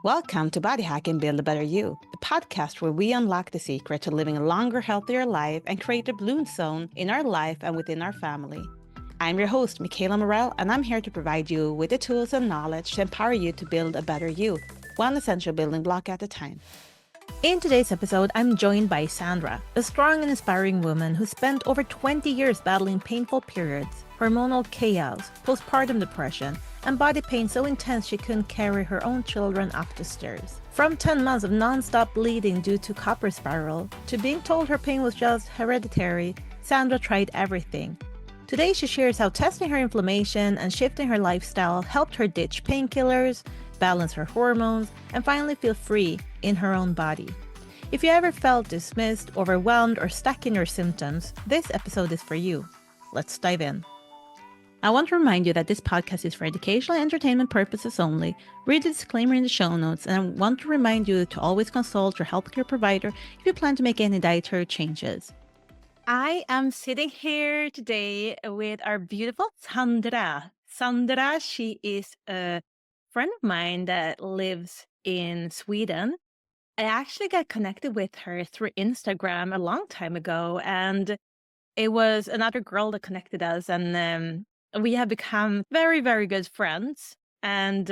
Welcome to Body Hack and Build a Better You, the podcast where we unlock the secret to living a longer, healthier life and create a bloom zone in our life and within our family. I'm your host, Michaela Morell, and I'm here to provide you with the tools and knowledge to empower you to build a better you, one essential building block at a time. In today's episode, I'm joined by Sandra, a strong and inspiring woman who spent over 20 years battling painful periods, hormonal chaos, postpartum depression, and body pain so intense she couldn't carry her own children up the stairs. From 10 months of non-stop bleeding due to copper spiral, to being told her pain was just hereditary, Sandra tried everything. Today she shares how testing her inflammation and shifting her lifestyle helped her ditch painkillers, balance her hormones, and finally feel free in her own body. If you ever felt dismissed, overwhelmed, or stuck in your symptoms, this episode is for you. Let's dive in. I want to remind you that this podcast is for educational and entertainment purposes only. Read the disclaimer in the show notes, and I want to remind you to always consult your healthcare provider if you plan to make any dietary changes. I am sitting here today with our beautiful Sandra. Sandra, she is a friend of mine that lives in Sweden. I actually got connected with her through Instagram a long time ago, and it was another girl that connected us, and we have become very, very good friends. And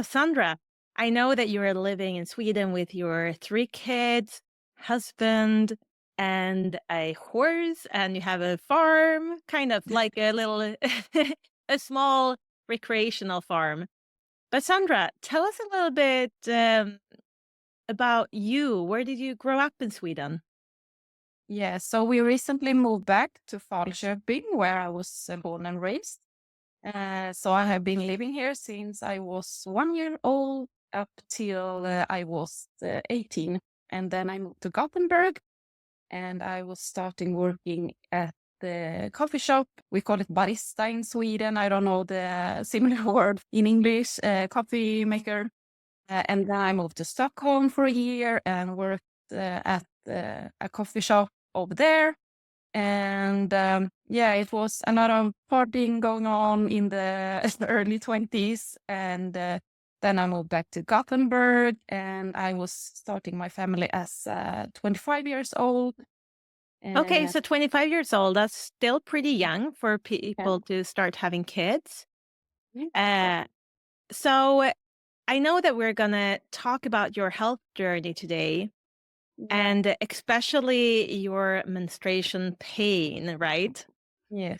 Sandra, I know that you are living in Sweden with your 3 kids, husband, and a horse, and you have a farm, kind of like a little, a small recreational farm. But Sandra, tell us a little bit about you. Where did you grow up in Sweden? Yeah, so we recently moved back to Falköping, where I was born and raised. So I have been living here since I was 1 year old up till I was 18. And then I moved to Gothenburg and I was starting working at the coffee shop. We call it barista in Sweden. I don't know the similar word in English, coffee maker. And then I moved to Stockholm for a year and worked at a coffee shop over there. And it was a lot of partying going on in the early 20s. And then I moved back to Gothenburg and I was starting my family as 25 years old. Okay, so 25 years old, that's still pretty young for people to start having kids. So I know that we're going to talk about your health journey today, and especially your menstruation pain, right? Yes.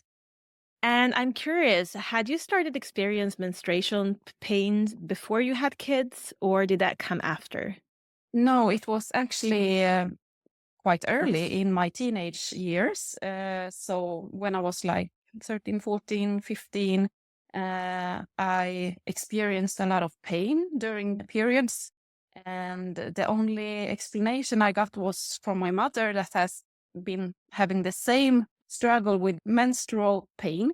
And I'm curious, had you started experience menstruation pains before you had kids, or did that come after? No, it was actually quite early in my teenage years. So when I was like 13, 14, 15, I experienced a lot of pain during the periods. And the only explanation I got was from my mother that has been having the same struggle with menstrual pain.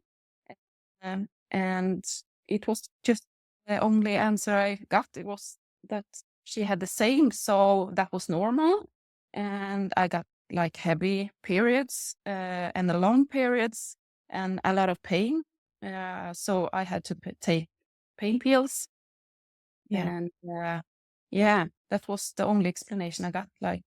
And it was just the only answer I got. It was that she had the same, so that was normal. And I got like heavy periods and the long periods and a lot of pain. So I had to take pain pills. And that was the only explanation I got. Like,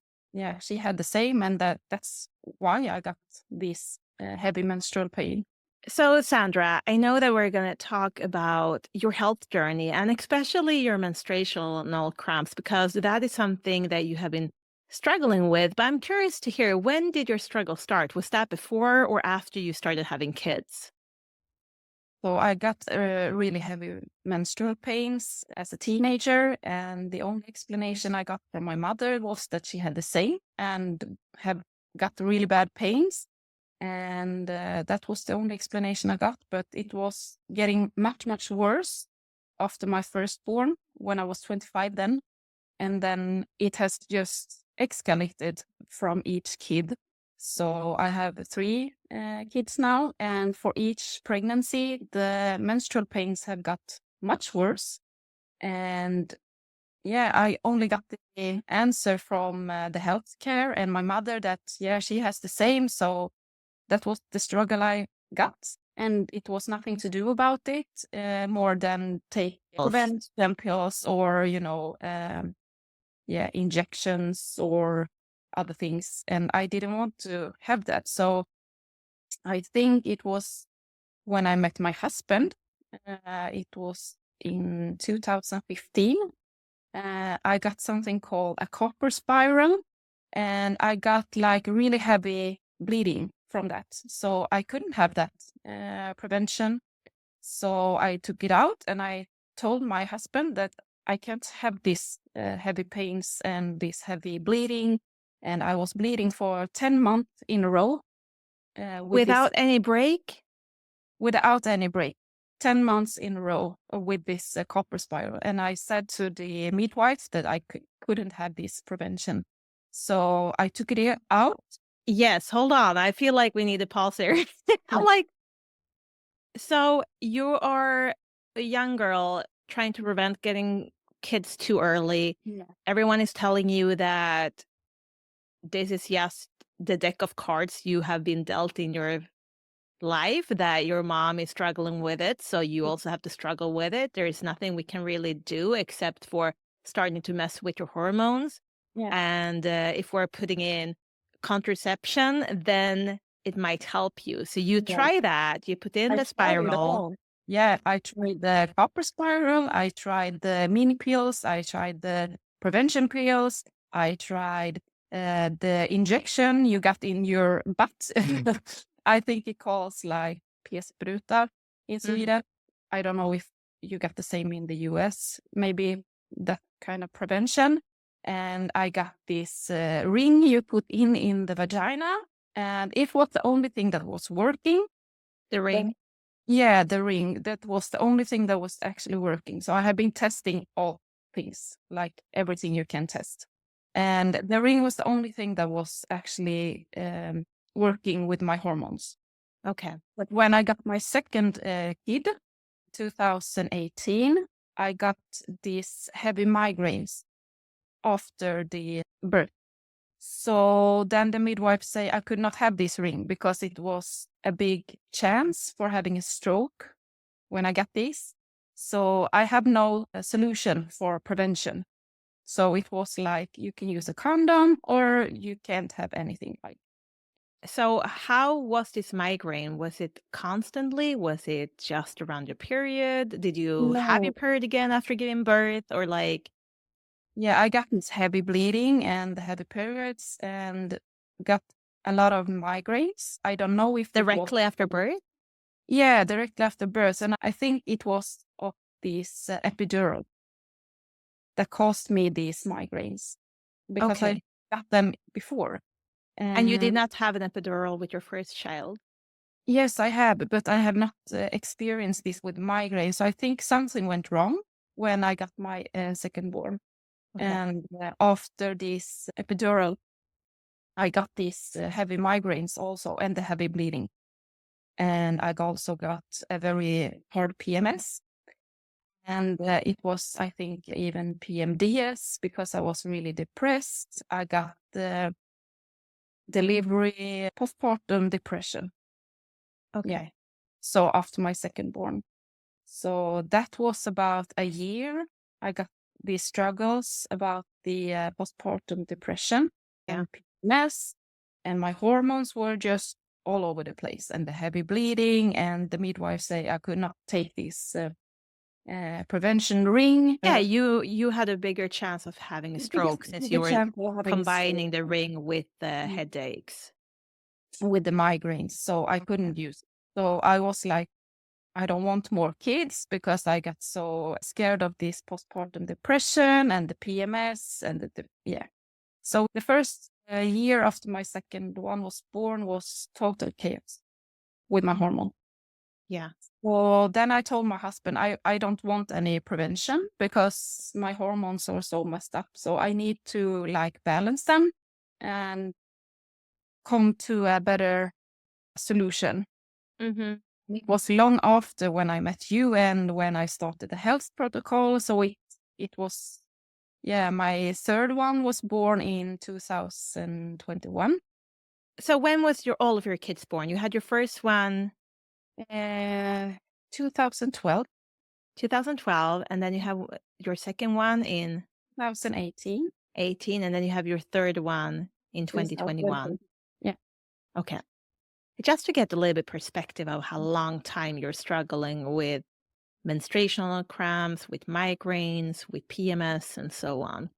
she had the same, and that's why I got this heavy menstrual pain. So, Sandra, I know that we're going to talk about your health journey and especially your menstruational cramps, because that is something that you have been struggling with. But I'm curious to hear, when did your struggle start? Was that before or after you started having kids? So I got really heavy menstrual pains as a teenager, and the only explanation I got from my mother was that she had the same and have got really bad pains. And that was the only explanation I got, but it was getting much, much worse after my firstborn when I was 25 then. And then it has just escalated from each kid. So I have 3 kids now, and for each pregnancy, the menstrual pains have got much worse. And I only got the answer from the healthcare and my mother that, she has the same. So that was the struggle I got. and it was nothing to do about it, more than take prevention pills or, injections or other things. And I didn't want to have that. So I think it was when I met my husband, it was in 2015. I got something called a copper spiral, and I got like really heavy bleeding from that. So I couldn't have that prevention. So I took it out and I told my husband that I can't have this heavy pains and this heavy bleeding. And I was bleeding for 10 months in a row. Without any break? Without any break. 10 months in a row with this copper spiral. And I said to the midwives that I couldn't have this prevention. So I took it out. Yes, hold on. I feel like we need to pause here. I'm like, so you are a young girl trying to prevent getting kids too early. Yeah. Everyone is telling you that this is just the deck of cards you have been dealt in your life, that your mom is struggling with it, so you also have to struggle with it. There is nothing we can really do except for starting to mess with your hormones. Yeah. And if we're putting in contraception, then it might help you. So you try that. You put in the spiral. Yeah, I tried the copper spiral. I tried the mini pills. I tried the prevention pills. I tried the injection you got in your butt. I think it calls like p-spruta in Sweden. I don't know if you got the same in the US. Maybe that kind of prevention. And I got this ring you put in the vagina. And it was the only thing that was working. The ring? Yeah, the ring. That was the only thing that was actually working. So I have been testing all things, like everything you can test. And the ring was the only thing that was actually working with my hormones. Okay. But when I got my second kid, 2018, I got these heavy migraines after the birth. So then the midwife say I could not have this ring because it was a big chance for having a stroke when I got this. So I have no solution for prevention. So it was like you can use a condom or you can't have anything like. So how was this migraine? Was it constantly? Was it just around your period? Did you have your period again after giving birth, or like? Yeah, I got this heavy bleeding and heavy periods and got a lot of migraines. I don't know if Directly after birth? Yeah, directly after birth. And I think it was of this epidural that caused me these migraines because I got them before. And you did not have an epidural with your first child? Yes, I have, but I have not experienced this with migraines. So I think something went wrong when I got my second born. Okay. And after this epidural, I got these heavy migraines also and the heavy bleeding. And I also got a very hard PMS. And it was, I think, even PMDS because I was really depressed. I got the delivery postpartum depression. Okay. Yeah. So after my second born. So that was about a year. I got these struggles about the postpartum depression and PMS, and my hormones were just all over the place, and the heavy bleeding. And the midwife say I could not take this prevention ring. Yeah, you had a bigger chance of having a stroke since you were combining the ring with the headaches. With the migraines, so I couldn't use it. So I was like, I don't want more kids because I got so scared of this postpartum depression and the PMS and yeah. So the first year after my second one was born was total chaos with my hormone. Yeah. Well, then I told my husband, I don't want any prevention because my hormones are so messed up. So I need to like balance them and come to a better solution. Mm-hmm. It was long after when I met you and when I started the health protocol. So it was, yeah, my third one was born in 2021. So when was all of your kids born? You had your first one Uh, 2012, 2012, and then you have your second one in 2018, 18, and then you have your third one in 2021. Yeah. Okay. Just to get a little bit perspective of how long time you're struggling with menstruational cramps, with migraines, with PMS, and so on.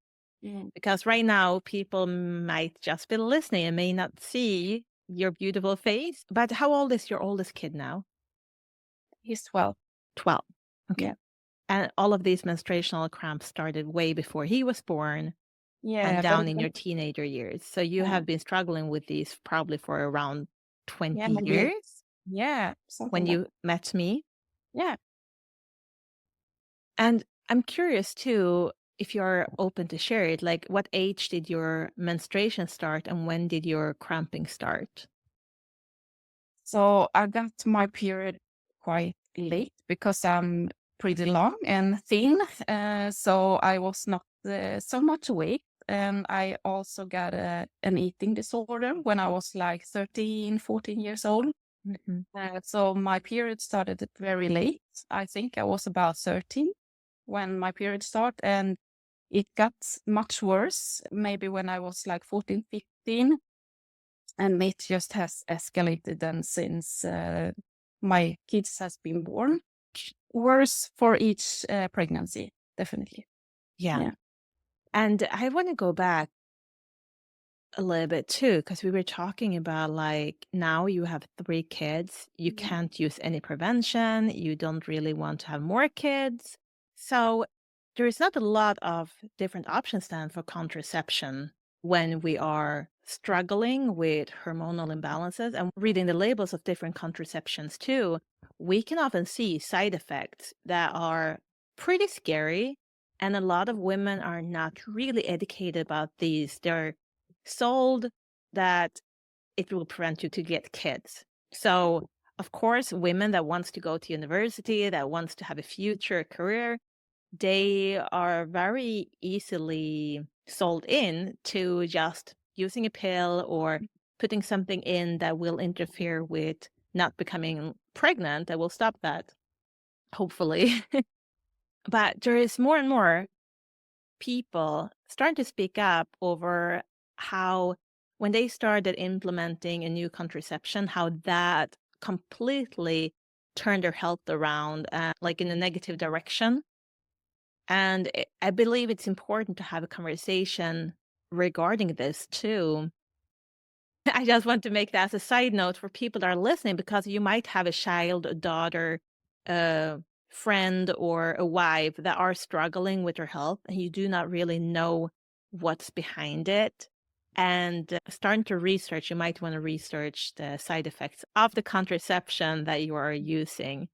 Mm. Because right now, people might just be listening and may not see your beautiful face. But how old is your oldest kid now? He's 12. 12. Okay. Yeah. And all of these menstruational cramps started way before he was born Yeah. and but down in your teenager years. So you Yeah. have been struggling with these probably for around 20 Yeah, maybe. years Yeah. Something when like you met me. Yeah. And I'm curious too, if you're open to share it, like what age did your menstruation start and when did your cramping start? So I got my period quite late because I'm pretty long and thin. So I was not so much weight. And I also got an eating disorder when I was like 13, 14 years old. Mhm. So my period started very late. I think I was about 13 when my period started. And it got much worse, maybe when I was like 14, 15. And it just has escalated then since my kids has been born. Worse for each pregnancy, definitely. Yeah. Yeah. And I want to go back a little bit too, because we were talking about like now you have 3 kids, you Yeah. can't use any prevention, you don't really want to have more kids. So there is not a lot of different options then for contraception when we are struggling with hormonal imbalances and reading the labels of different contraceptions too. We can often see side effects that are pretty scary. And a lot of women are not really educated about these. They're sold that it will prevent you to get kids. So, of course, women that wants to go to university, that wants to have a future career, they are very easily sold in to just using a pill or putting something in that will interfere with not becoming pregnant, that will stop that, hopefully. But there is more and more people starting to speak up over how, when they started implementing a new contraception, how that completely turned their health around, like in a negative direction. And I believe it's important to have a conversation regarding this too. I just want to make that as a side note for people that are listening, because you might have a child, a daughter, a friend, or a wife that are struggling with their health, and you do not really know what's behind it. And starting to research, you might want to research the side effects of the contraception that you are using.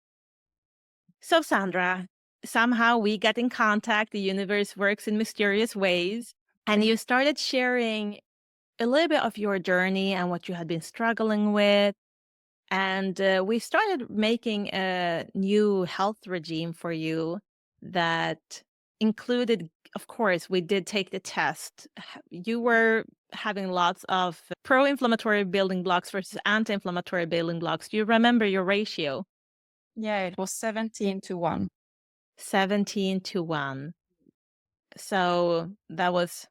So, Sandra, somehow we get in contact. The universe works in mysterious ways. And you started sharing a little bit of your journey and what you had been struggling with. And we started making a new health regime for you that included, of course, we did take the test. You were having lots of pro-inflammatory building blocks versus anti-inflammatory building blocks. Do you remember your ratio? Yeah, it was 17-1. 17-1. So that was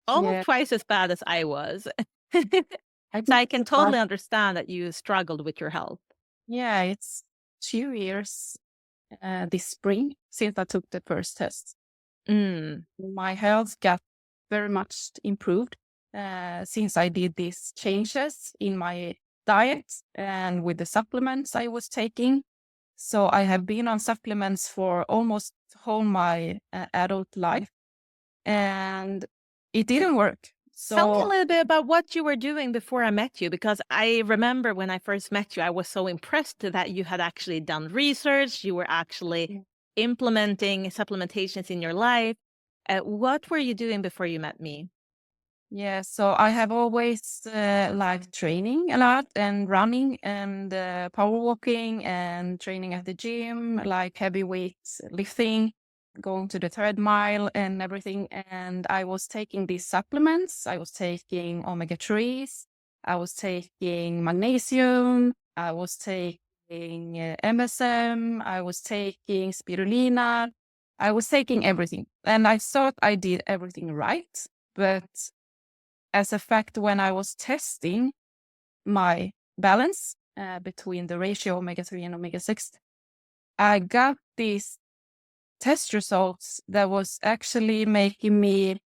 almost Yeah. twice as bad as I was. I So think I can it's like- totally understand that you struggled with your health. Yeah, it's 2 years this spring since I took the first test. My health got very much improved since I did these changes in my diet and with the supplements I was taking. So I have been on supplements for almost whole my adult life, and it didn't work. Tell me a So little bit about what you were doing before I met you, because I remember when I first met you, I was so impressed that you had actually done research, you were actually implementing supplementations in your life. What were you doing before you met me? yeah, so I have always liked training a lot and running and power walking and training at the gym, like heavy weights lifting, going to the treadmill and everything. And I was taking these supplements. I was taking omega 3s. I was taking magnesium. I was taking MSM, I was taking spirulina, I was taking everything. And I thought I did everything right. But as a fact, when I was testing my balance between the ratio omega-3 and omega-6, I got these test results that was actually making me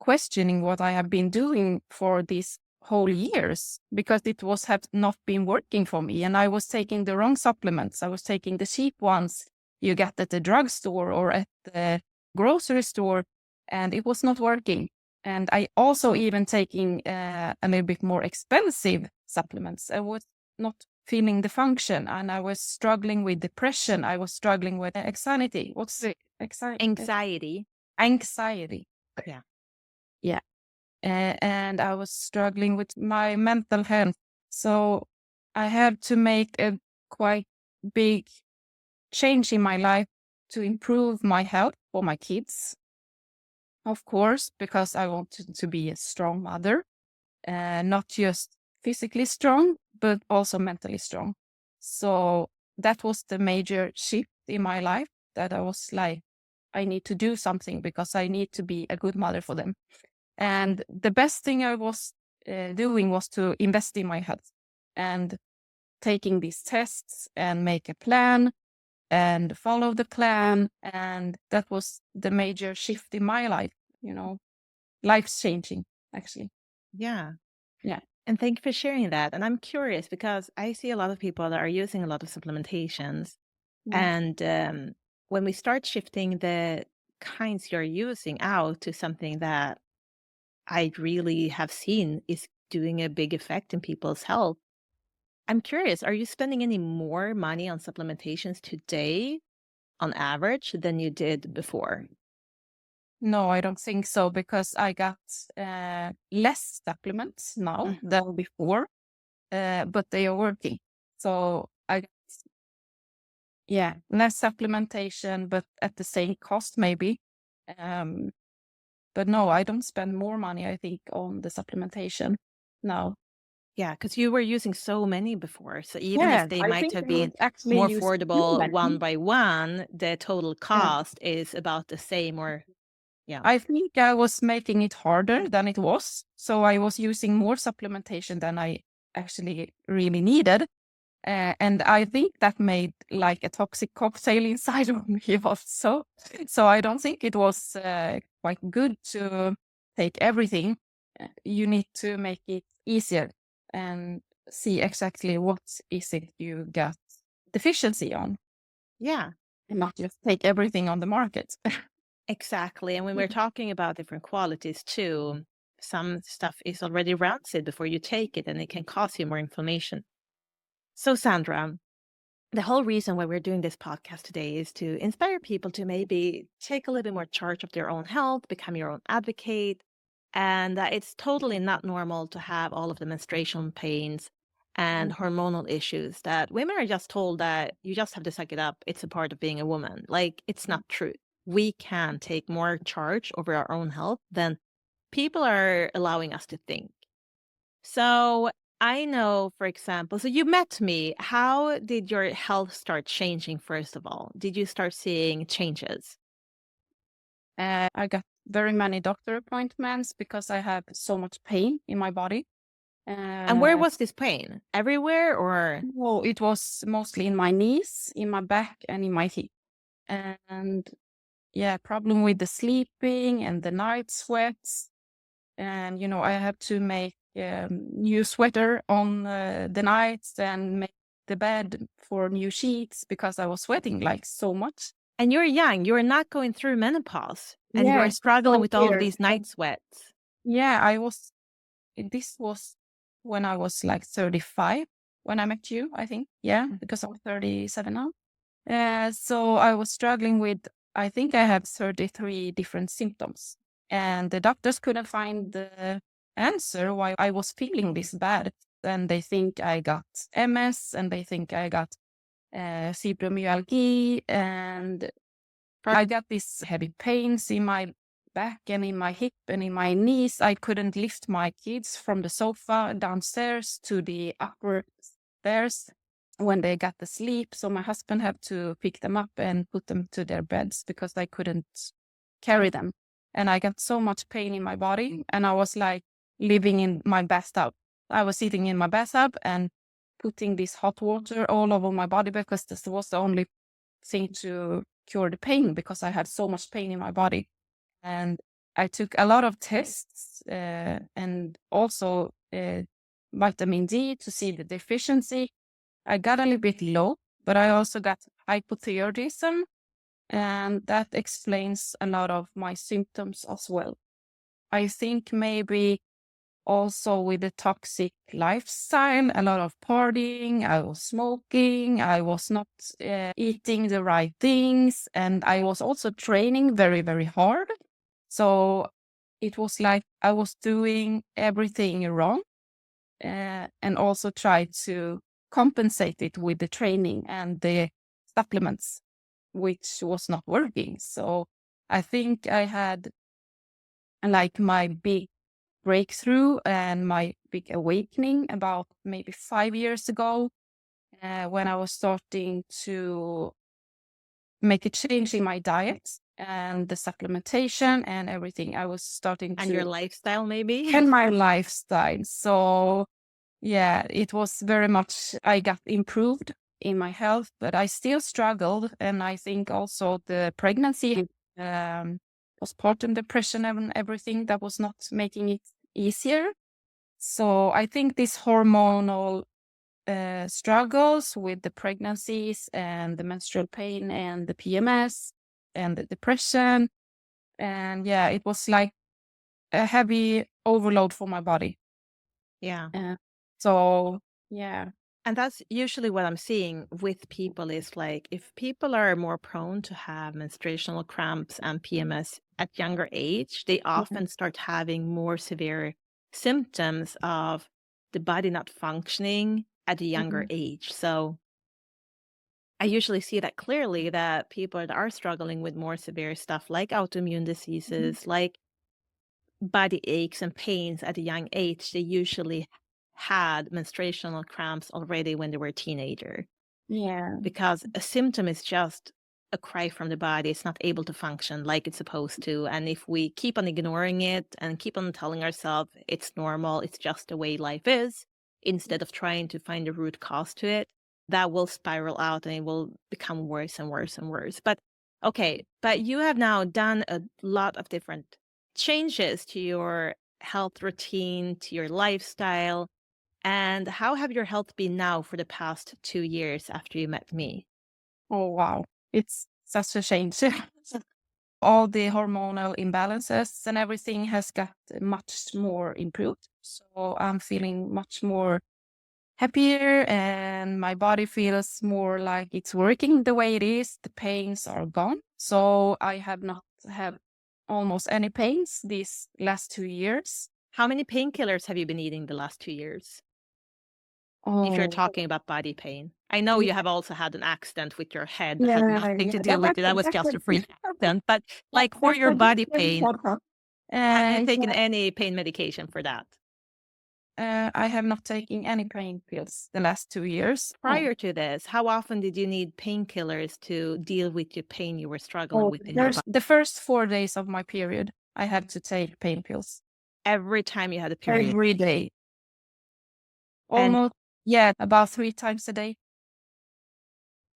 questioning what I have been doing for these whole years, because it was have not been working for me, and I was taking the wrong supplements. I was taking the cheap ones you get at the drugstore or at the grocery store, and it was not working. And I also even taking a little bit more expensive supplements. I was not feeling the function, and I was struggling with depression. I was struggling with anxiety. What's it? Anxiety. Anxiety. Yeah. Yeah. And I was struggling with my mental health. So I had to make a quite big change in my life to improve my health for my kids, of course, because I wanted to be a strong mother, not just physically strong, but also mentally strong. So that was the major shift in my life, that I was like, I need to do something because I need to be a good mother for them. And the best thing I was doing was to invest in my health and taking these tests and make a plan and follow the plan. And that was the major shift in my life, life changing, actually. Yeah. Yeah. And thank you for sharing that. And I'm curious because I see a lot of people that are using a lot of supplementations. Yeah. And when we start shifting the kinds you're using out to something that I really have seen is doing a big effect in people's health, I'm curious, are you spending any more money on supplementations today on average than you did before? No, I don't think so, because I got less supplements now than before, but they are working. So I got, less supplementation, but at the same cost maybe. But no, I don't spend more money, I think, on the supplementation now. Yeah, because you were using so many before. So even Yeah, if they I might think have I was been actually more using too affordable one many. by one, the total Yeah. cost is about the same or yeah. I think I was making it harder than it was. So I was using more supplementation than I actually really needed. And I think that made like a toxic cocktail inside of me also. So I don't think it was quite good to take everything. You need to make it easier and see exactly what is it you got deficiency on, Yeah, and not just take everything on the market. exactly. And when we're talking about different qualities too, some stuff is already rancid before you take it and it can cause you more inflammation. So Sandra, the whole reason why we're doing this podcast today is to inspire people to maybe take a little bit more charge of their own health, become your own advocate. And it's totally not normal to have all of the menstruation pains and hormonal issues that women are just told that you just have to suck it up. It's a part of being a woman. Like, it's not true. We can take more charge over our own health than people are allowing us to think. So I know, for example, so you met me. How did your health start changing, first of all? Did you start seeing changes? I got very many doctor appointments because I have so much pain in my body. And where was this pain? Everywhere or? Well, it was mostly in my knees, in my back, and in my hip. And problem with the sleeping and the night sweats. And, I have to make new sweater on the nights and make the bed for new sheets because I was sweating like so much. And you're young, you're not going through menopause, and you're struggling with all of these night sweats. Yeah, this was when I was like 35 when I met you, I think. Yeah, because I'm 37 now. So I was struggling with, I think I have 33 different symptoms. And the doctors couldn't find the answer why I was feeling this bad. And they think I got MS, and they think I got fibromyalgia, and I got these heavy pains in my back and in my hip and in my knees. I couldn't lift my kids from the sofa downstairs to the upper upstairs when they got to sleep. So my husband had to pick them up and put them to their beds because I couldn't carry them. And I got so much pain in my body, and I was like living in my bathtub. I was sitting in my bathtub and putting this hot water all over my body because this was the only thing to cure the pain, because I had so much pain in my body. And I took a lot of tests and also vitamin D to see the deficiency. I got a little bit low, but I also got hypothyroidism, and that explains a lot of my symptoms as well. I think maybe also with the toxic lifestyle, a lot of partying, I was smoking, I was not eating the right things, and I was also training very, very hard. So it was like I was doing everything wrong, and also tried to compensate it with the training and the supplements, which was not working. So I think I had like my big breakthrough and my big awakening about maybe 5 years ago, when I was starting to make a change in my diet and the supplementation and everything. I was starting And your lifestyle, maybe? and my lifestyle. So yeah, it was very much, I got improved in my health, but I still struggled. And I think also the pregnancy, postpartum depression and everything, that was not making it easier. So I think this hormonal struggles with the pregnancies and the menstrual pain and the PMS and the depression. And yeah, it was like a heavy overload for my body. Yeah. So yeah. And that's usually what I'm seeing with people is like if people are more prone to have menstruational cramps and PMS at younger age, they often start having more severe symptoms of the body not functioning at a younger age. So I usually see that clearly that people that are struggling with more severe stuff like autoimmune diseases, like body aches and pains at a young age, they usually had menstruational cramps already when they were a teenager. Yeah. Because a symptom is just a cry from the body. It's not able to function like it's supposed to. And if we keep on ignoring it and keep on telling ourselves it's normal, it's just the way life is, instead of trying to find a root cause to it, that will spiral out and it will become worse and worse and worse. But okay, but you have now done a lot of different changes to your health routine, to your lifestyle. And how have your health been now for the past 2 years after you met me? Oh, wow. It's such a change. All the hormonal imbalances and everything has got much more improved. So I'm feeling much more happier, and my body feels more like it's working the way it is. The pains are gone. So I have not had almost any pains these last 2 years. How many painkillers have you been eating the last 2 years? If you're Oh, talking about body pain. I know yeah. you have also had an accident with your head that had Yeah, nothing to yeah, do with it. That was just a freak accident. But like for your body pain, have you taken any pain medication for that? I have not taken any pain pills the last 2 years. Prior to this, how often did you need painkillers to deal with the pain you were struggling with in your body? The first 4 days of my period, I had to take pain pills. Every time you had a period? Every day. And Almost, yeah, about 3 times a day.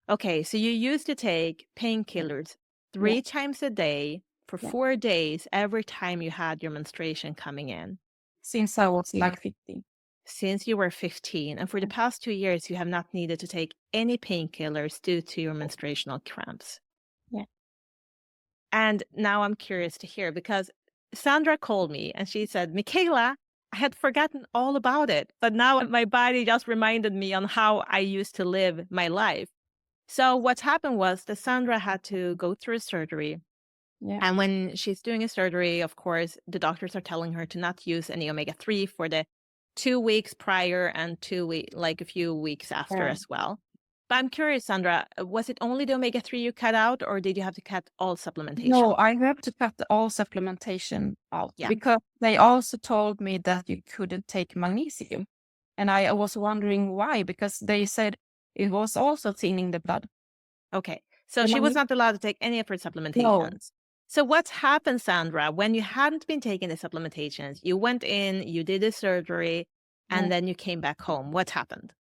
okay, so you used to take painkillers 3 times a day for 4 days every time you had your menstruation coming in. Since I was like 15. Since you were 15, and for the past 2 years, you have not needed to take any painkillers due to your menstruational cramps. Yeah. And now I'm curious to hear, because Sandra called me and she said, Michaela, I had forgotten all about it, but now my body just reminded me on how I used to live my life. So what happened was that Sandra had to go through a surgery. Yeah. And when she's doing a surgery, of course, the doctors are telling her to not use any omega-3 for the 2 weeks prior and like a few weeks after as well. But I'm curious, Sandra, was it only the omega-3 you cut out, or did you have to cut all supplementation? No, I have to cut all supplementation out, Yeah. because they also told me that you couldn't take magnesium. And I was wondering why, because they said it was also thinning the blood. Okay. So Am she I- was not allowed to take any of her No. supplementations. So what's happened, Sandra, when you hadn't been taking the supplementations, you went in, you did the surgery, and then you came back home. What happened?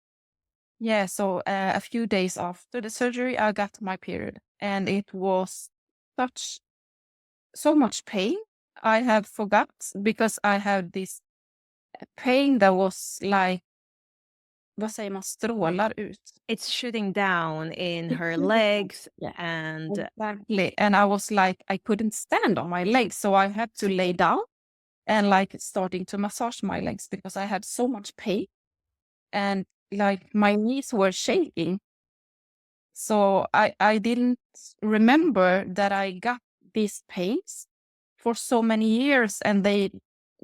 Yeah, so a few days after the surgery, I got my period, and it was so much pain. I have forgot because I had this pain that was like, vad säger man, strålar ut. It's shooting down in It's her shooting down. legs, Yeah, and exactly. And I was like, I couldn't stand on my legs, so I had to lay down and like starting to massage my legs because I had so much pain, and like my knees were shaking. So I didn't remember that I got these pains for so many years, and they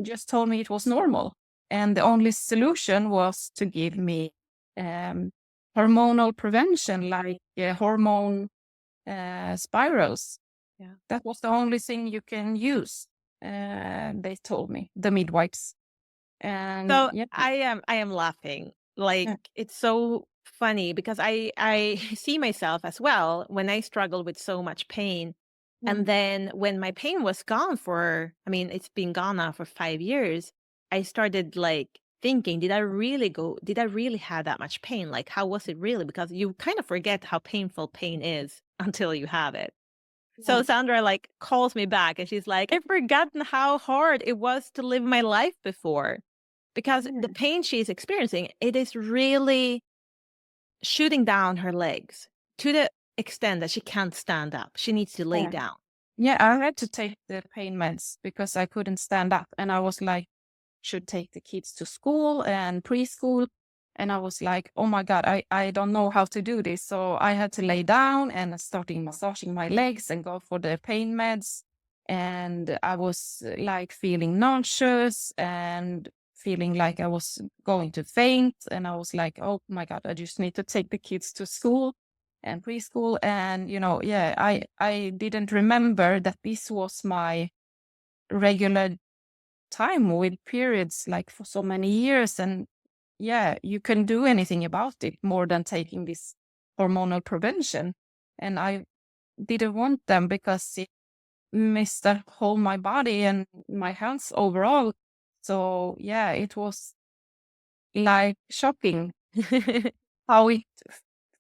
just told me it was normal. And the only solution was to give me hormonal prevention, like hormone spirals. Yeah. That was the only thing you can use. They told me, the midwives. And so yeah, I am laughing. Like yeah, it's so funny because I see myself as well when I struggle with so much pain. And then when my pain was gone for, I mean, it's been gone now for 5 years, I started like thinking, did I really have that much pain? Like, how was it really? Because you kind of forget how painful pain is until you have it. So yeah, Sandra like calls me back and she's like, I've forgotten how hard it was to live my life before. Because the pain she's experiencing, it is really shooting down her legs to the extent that she can't stand up. She needs to lay yeah. down. Yeah, I had to take the pain meds because I couldn't stand up. And I was like, should take the kids to school and preschool. And I was like, oh my God, I don't know how to do this. So I had to lay down and starting massaging my legs and go for the pain meds. And I was like feeling nauseous and feeling like I was going to faint. And I was like, oh my God, I just need to take the kids to school and preschool. And, yeah, I didn't remember that this was my regular time with periods like for so many years. And yeah, you can do anything about it more than taking this hormonal prevention. And I didn't want them because it messed up whole my body and my health overall. So yeah, it was like shocking how it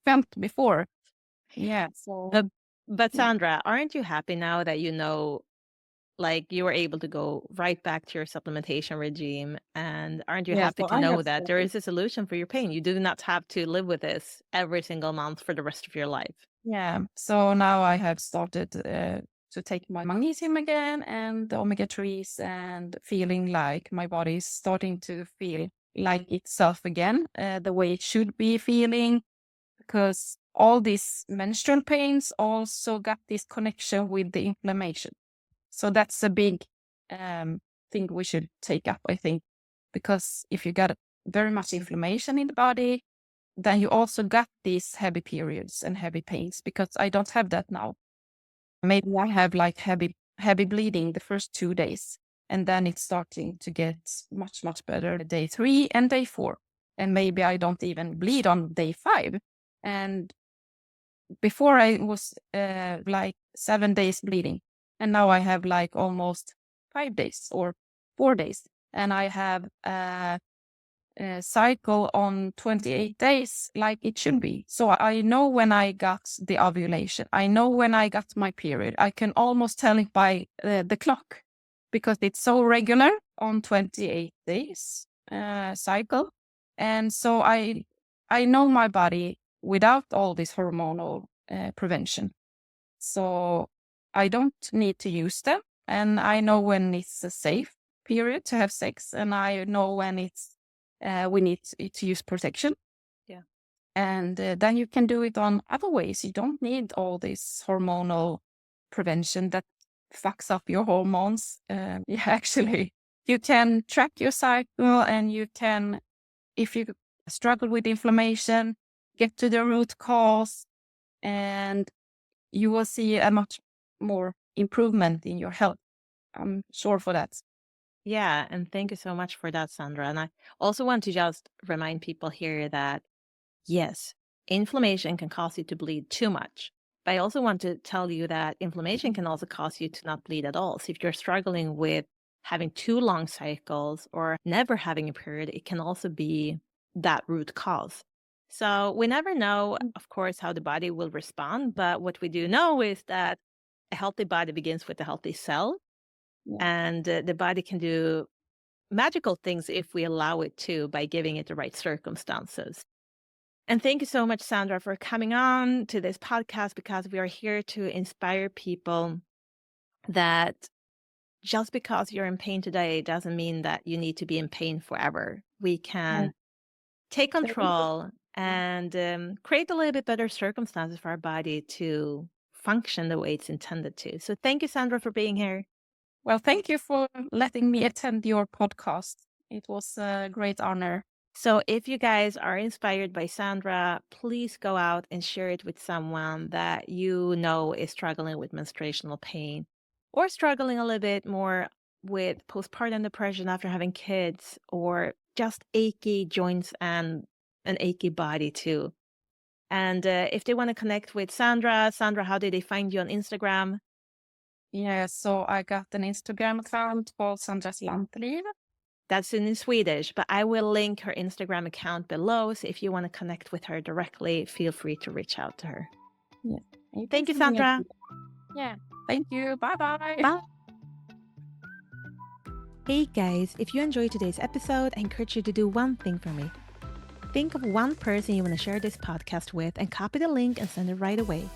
felt before. Yeah. So Uh, but yeah. Sandra, aren't you happy now that like you were able to go right back to your supplementation regime? And aren't you Yeah. happy So to I know have that there started. is a solution for your pain? You do not have to live with this every single month for the rest of your life. Yeah. So now I have started to take my magnesium again and the omega-3s, and feeling like my body is starting to feel like itself again, the way it should be feeling, because all these menstrual pains also got this connection with the inflammation. So that's a big thing we should take up, I think, because if you got very much inflammation in the body, then you also got these heavy periods and heavy pains, because I don't have that now. Maybe I have like heavy bleeding the first 2 days, and then it's starting to get much, much better day 3 and day 4. And maybe I don't even bleed on day 5. And before I was like 7 days bleeding, and now I have like almost 5 days or 4 days. And I have cycle on 28 days like it should be. So I know when I got the ovulation. I know when I got my period. I can almost tell it by the clock, because it's so regular on 28 days cycle. And so I know my body without all this hormonal prevention. So I don't need to use them. And I know when it's a safe period to have sex, and I know when it's we need to use protection. Yeah. And then you can do it on other ways. You don't need all this hormonal prevention that fucks up your hormones. Yeah, actually, you can track your cycle, and you can, if you struggle with inflammation, get to the root cause, and you will see a much more improvement in your health. I'm sure for that. Yeah, and thank you so much for that, Sandra. And I also want to just remind people here that yes, inflammation can cause you to bleed too much. But I also want to tell you that inflammation can also cause you to not bleed at all. So if you're struggling with having too long cycles or never having a period, it can also be that root cause. So we never know, of course, how the body will respond. But what we do know is that a healthy body begins with a healthy cell, Yeah. and the body can do magical things if we allow it to by giving it the right circumstances. And thank you so much, Sandra, for coming on to this podcast, because we are here to inspire people that just because you're in pain today doesn't mean that you need to be in pain forever. We Yeah. can take control and create a little bit better circumstances for our body to function the way it's intended to. So thank you, Sandra, for being here. Well, thank you for letting me attend your podcast. It was a great honor. So if you guys are inspired by Sandra, please go out and share it with someone that you know is struggling with menstruational pain or struggling a little bit more with postpartum depression after having kids, or just achy joints and an achy body too. And if they want to connect with Sandra, how did they find you on Instagram? Yeah, so I got an Instagram account called Sandra's Lantliv. That's in Swedish, but I will link her Instagram account below. So if you want to connect with her directly, feel free to reach out to her. Yeah. Thank you, Sandra. Yeah. Thank you. Bye-bye. Bye. Hey guys, if you enjoyed today's episode, I encourage you to do one thing for me. Think of one person you want to share this podcast with and copy the link and send it right away.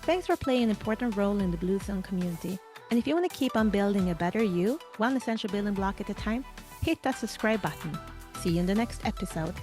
Thanks for playing an important role in the Blue Zone community. And if you want to keep on building a better you, one essential building block at a time, hit that subscribe button. See you in the next episode.